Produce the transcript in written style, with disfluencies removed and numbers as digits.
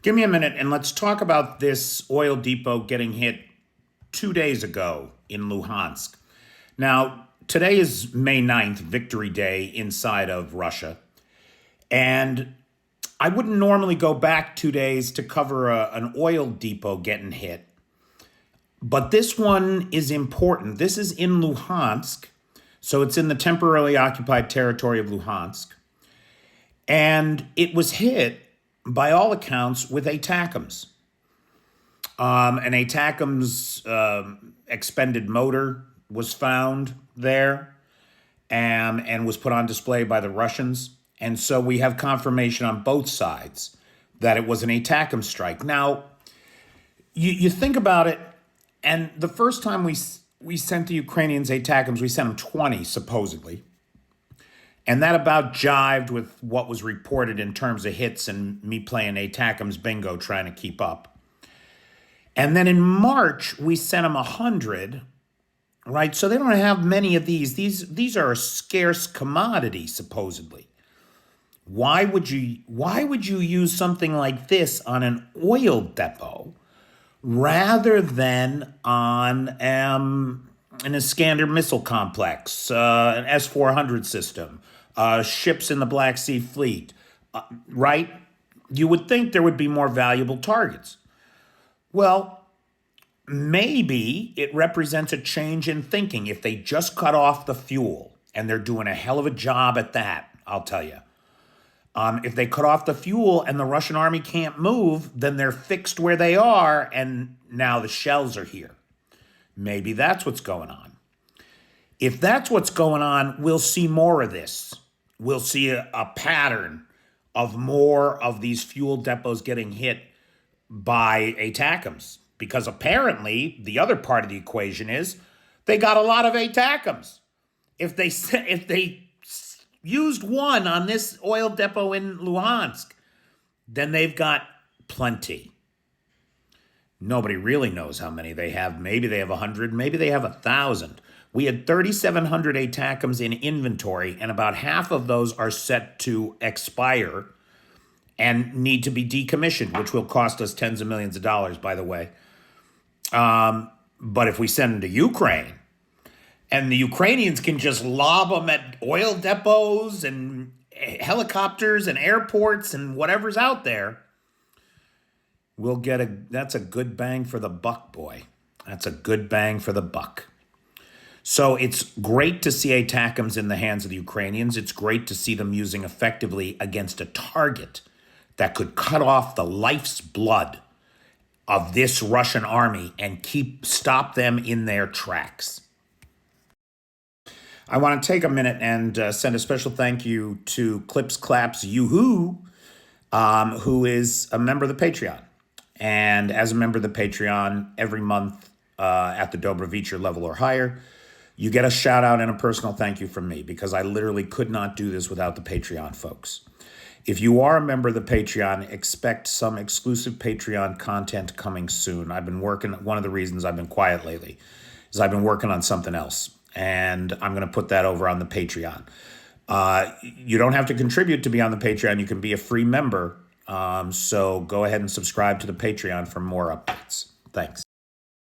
Give me a minute and let's talk about this oil depot getting hit 2 days ago in Luhansk. Now, today is May 9th, Victory Day inside of Russia. And I wouldn't normally go back 2 days to cover an oil depot getting hit. But this one is important. This is in Luhansk. So it's in the temporarily occupied territory of Luhansk. And it was hit, by all accounts, with ATACMS. An ATACMS expended motor was found there and was put on display by the Russians. And so we have confirmation on both sides that it was an ATACMS strike. Now, you think about it, and the first time we sent the Ukrainians ATACMS, we sent them 20, supposedly. And that about jived with what was reported in terms of hits and me playing ATACMS bingo trying to keep up. And then in March, we sent them 100, right? So they don't have many of these. These are a scarce commodity, supposedly. Why would you use something like this on an oil depot rather than on an Iskander missile complex, an S-400 system, ships in the Black Sea Fleet, right? You would think there would be more valuable targets. Well, maybe it represents a change in thinking if they just cut off the fuel, and they're doing a hell of a job at that, I'll tell you. If they cut off the fuel and the Russian army can't move, then they're fixed where they are, and now the shells are here. Maybe that's what's going on. If that's what's going on, we'll see more of this. We'll see a pattern of more of these fuel depots getting hit by ATACMS, because apparently the other part of the equation is they got a lot of ATACMS. If they used one on this oil depot in Luhansk, then they've got plenty. Nobody really knows how many they have. Maybe they have 100, maybe they have 1,000. We had 3,700 ATACMS in inventory, and about half of those are set to expire and need to be decommissioned, which will cost us tens of millions of dollars, by the way. But if we send them to Ukraine, and the Ukrainians can just lob them at oil depots and helicopters and airports and whatever's out there, we'll get that's a good bang for the buck, boy. That's a good bang for the buck. So it's great to see ATACMS in the hands of the Ukrainians. It's great to see them using effectively against a target that could cut off the life's blood of this Russian army and stop them in their tracks. I want to take a minute and send a special thank you to Clips Claps Yoo-Hoo, who is a member of the Patreon. And as a member of the Patreon, every month at the Dobrovicher level or higher, you get a shout out and a personal thank you from me, because I literally could not do this without the Patreon folks. If you are a member of the Patreon, expect some exclusive Patreon content coming soon. One of the reasons I've been quiet lately is I've been working on something else. And I'm going to put that over on the Patreon. You don't have to contribute to be on the Patreon. You can be a free member. So go ahead and subscribe to the Patreon for more updates. Thanks.